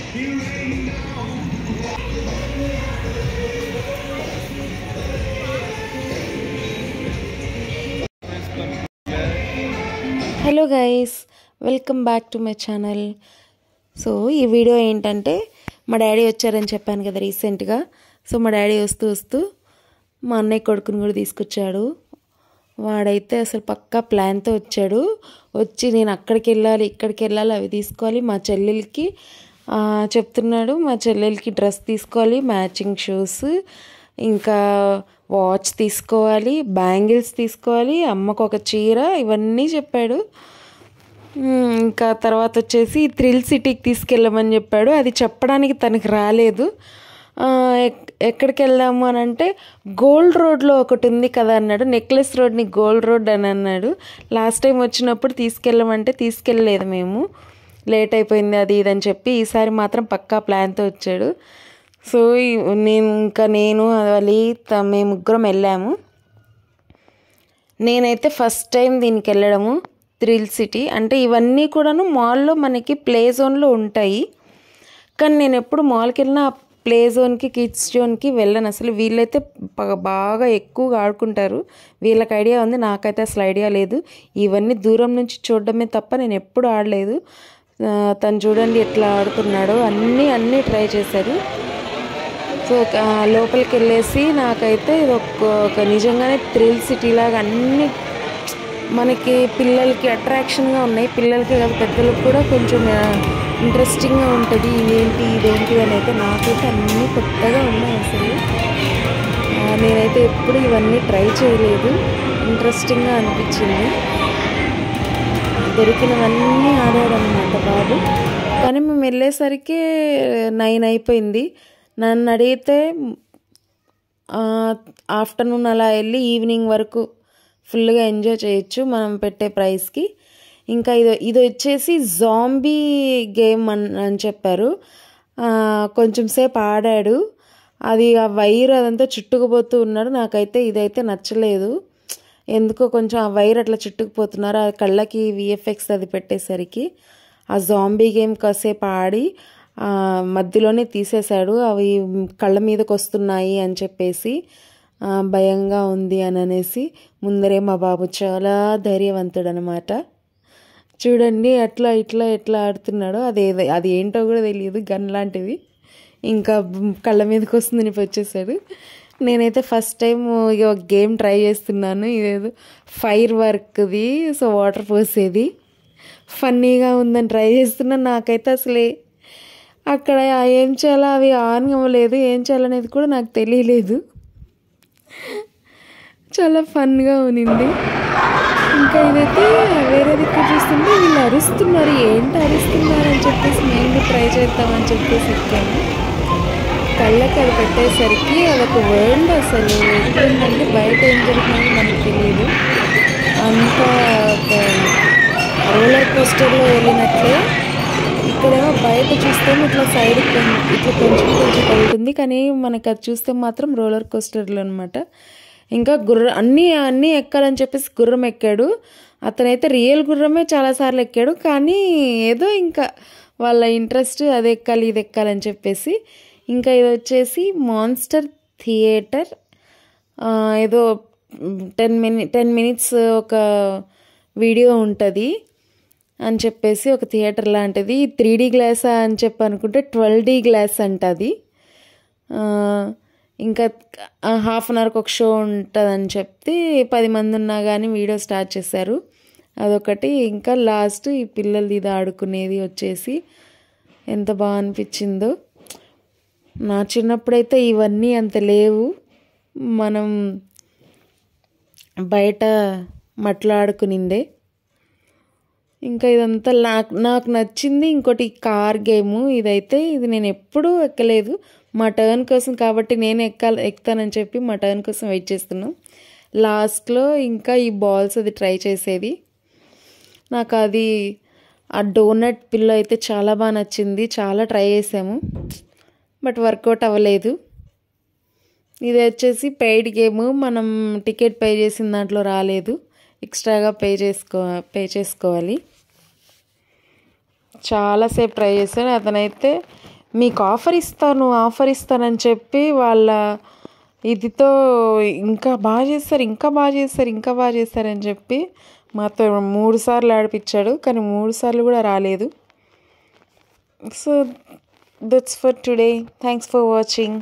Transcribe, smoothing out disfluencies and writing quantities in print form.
Hello guys, welcome back to my channel. So ఈ video ఏంటంటే, మా డాడీ వచ్చారని చెప్పాను కదా రీసెంట్గా. సో మా డాడీ వస్తూ మా అన్నయ్య కొడుకుని కూడా తీసుకొచ్చాడు. వాడైతే అసలు పక్కా ప్లాన్తో వచ్చాడు. వచ్చి నేను అక్కడికి వెళ్ళాలి, ఇక్కడికి వెళ్ళాలి, అవి తీసుకోవాలి, మా చెల్లెలకి చెప్తున్నాడు. మా చెల్లెలకి డ్రెస్ తీసుకోవాలి, మ్యాచింగ్ షూస్, ఇంకా వాచ్ తీసుకోవాలి, బ్యాంగిల్స్ తీసుకోవాలి, అమ్మకు ఒక చీర, ఇవన్నీ చెప్పాడు. ఇంకా తర్వాత వచ్చేసి థ్రిల్ సిటీకి తీసుకెళ్ళమని చెప్పాడు. అది చెప్పడానికి తనకి రాలేదు. ఎక్కడికి వెళ్దాము అని అంటే, గోల్డ్ రోడ్లో ఒకటి ఉంది కదా అన్నాడు. నెక్లెస్ రోడ్ని గోల్డ్ రోడ్ అని అన్నాడు. లాస్ట్ టైం వచ్చినప్పుడు తీసుకెళ్ళమంటే తీసుకెళ్ళలేదు, మేము లేట్ అయిపోయింది అది ఇదని చెప్పి. ఈసారి మాత్రం పక్కా ప్లాన్తో వచ్చాడు. సో నేను అలి మేము ముగ్గురం వెళ్ళాము. నేనైతే ఫస్ట్ టైం దీనికి వెళ్ళడము, థ్రిల్ సిటీ. అంటే ఇవన్నీ కూడాను మాల్లో మనకి ప్లే జోన్లో ఉంటాయి, కానీ నేను ఎప్పుడు మాల్కి వెళ్ళినా ప్లే జోన్కి, కిడ్స్ జోన్కి వెళ్ళను అసలు. వీళ్ళైతే బాగా ఎక్కువగా ఆడుకుంటారు, వీళ్ళకి ఐడియా ఉంది, నాకైతే అసలు ఐడియా లేదు. ఇవన్నీ దూరం నుంచి చూడడమే తప్ప నేను ఎప్పుడు ఆడలేదు. తను చూడండి ఎట్లా ఆడుతున్నాడో, అన్నీ ట్రై చేశారు. సో లోపలికి వెళ్ళేసి నాకైతే ఇది ఒక నిజంగానే థ్రిల్ సిటీ లాగా అన్నీ మనకి పిల్లలకి అట్రాక్షన్గా ఉన్నాయి. పిల్లలకి కాదు, పెద్దలకు కూడా కొంచెం ఇంట్రెస్టింగ్గా ఉంటుంది. ఇదేంటి అని అయితే నాకైతే అన్నీ కొత్తగా ఉన్నాయి అసలు. నేనైతే ఎప్పుడు ఇవన్నీ ట్రై చేయలేదు, ఇంట్రెస్టింగ్గా అనిపించింది. దొరికినవన్నీ ఆడాడనమాట బాబు. కానీ మేము వెళ్ళేసరికి 9 అయిపోయింది. నన్ను అడిగితే ఆఫ్టర్నూన్ అలా వెళ్ళి ఈవినింగ్ వరకు ఫుల్గా ఎంజాయ్ చేయొచ్చు మనం పెట్టే ప్రైస్కి. ఇంకా ఇది వచ్చేసి జాంబీ గేమ్ అని చెప్పారు. కొంచెం సేపు ఆడాడు. అది ఆ వైర్ అదంతా చుట్టుకుపోతూ ఉన్నాడు. నాకైతే ఇదైతే నచ్చలేదు. ఎందుకో కొంచెం ఆ వైర్ అట్లా చుట్టుకుపోతున్నారు. ఆ కళ్ళకి విఎఫ్ఎక్స్ అది పెట్టేసరికి ఆ జాంబీ గేమ్ కాసేపు ఆడి మధ్యలోనే తీసేశాడు. అవి కళ్ళ మీదకి వస్తున్నాయి అని చెప్పేసి భయంగా ఉంది అని అనేసి. ముందరే మా బాబు చాలా ధైర్యవంతుడు అనమాట. చూడండి అట్లా ఎట్లా ఆడుతున్నాడో. అది ఏంటో కూడా తెలియదు, గన్ లాంటిది. ఇంకా కళ్ళ మీదకి వస్తుందని వచ్చేసాడు. నేనైతే ఫస్ట్ టైం ఒక గేమ్ ట్రై చేస్తున్నాను. ఇదేదో ఫైర్ వర్క్ది, సో వాటర్ పోసేది ఫన్నీగా ఉందని ట్రై చేస్తున్నాను. నాకైతే అసలే అక్కడ ఏం చేయాలో అవి ఆన్ అవ్వలేదు, ఏం చేయాలనేది కూడా నాకు తెలియలేదు. చాలా ఫన్గా ఉన్నింది. ఇంకా ఇదైతే వేరే దిక్కు చూస్తుంటే వీళ్ళు అరుస్తున్నారు. ఏంటి అరుస్తున్నారు అని చెప్పేసి మేము ట్రై చేద్దామని చెప్పేసి ఎక్కాము. కళ్ళకి అది పెట్టేసరికి అదొక వరల్డ్ అసలు. ఎట్లుందంటే బయట ఏం జరుగుతుందో మనకు తెలియదు. అంతా ఒక రోలర్ కోస్టర్లో వెళ్ళినట్లే. ఇక్కడేమో బయట చూస్తే ఇట్లా సైడ్ ఇట్లా కొంచెం కలుగుతుంది, కానీ మనకు అది చూస్తే మాత్రం రోలర్ కోస్టర్లు అనమాట. ఇంకా అన్నీ ఎక్కాలని చెప్పేసి గుర్రం ఎక్కాడు. అతనైతే రియల్ గుర్రమే చాలాసార్లు ఎక్కాడు, కానీ ఏదో ఇంకా వాళ్ళ ఇంట్రెస్ట్ అది ఎక్కాలి ఇది ఎక్కాలని చెప్పేసి. ఇంకా ఇది వచ్చేసి మాన్స్టర్ థియేటర్. ఏదో 10 మినిట్స్ ఒక వీడియో ఉంటుంది అని చెప్పేసి, ఒక థియేటర్ లాంటిది. 3D గ్లాసా అని చెప్పి అనుకుంటే 12D గ్లాస్ అంటది. ఇంకా హాఫ్ అన్ అవర్కి ఒక షో ఉంటుందని చెప్తే 10 మంది ఉన్నా కానీ వీడియో స్టార్ట్ చేశారు. అదొకటి. ఇంకా లాస్ట్ ఈ పిల్లలు ఇది ఆడుకునేది వచ్చేసి ఎంత బాగా అనిపించిందో. నా చిన్నప్పుడైతే ఇవన్నీ అంత లేవు, మనం బయట మట్ల ఆడుకునిందే. ఇంకా ఇదంతా నాకు నచ్చింది. ఇంకోటి కార్ గేము. ఇది నేను ఎప్పుడూ ఎక్కలేదు. మా టర్న్ కోసం కాబట్టి నేను ఎక్కుతానని చెప్పి మా టర్న్ కోసం వెయిట్ చేస్తున్నాం. లాస్ట్లో ఇంకా ఈ బాల్స్ అది ట్రై చేసేది. నాకు అది ఆ డోనట్ పిల్ల అయితే చాలా బాగా నచ్చింది. చాలా ట్రై చేసాము, బట్ వర్కౌట్ అవ్వలేదు. ఇది వచ్చేసి పెయిడ్ గేమ్. మనం టికెట్ పే చేసిన దాంట్లో రాలేదు, ఎక్స్ట్రాగా పే చేసుకోవాలి. చాలాసేపు ట్రై చేశాను. అతనైతే మీకు ఆఫర్ ఇస్తానని చెప్పి వాళ్ళ ఇదితో ఇంకా బాగా చేస్తారు అని చెప్పి మాతో 3 సార్లు ఆడిపించాడు, కానీ 3 సార్లు కూడా రాలేదు. So that's for today. Thanks for watching.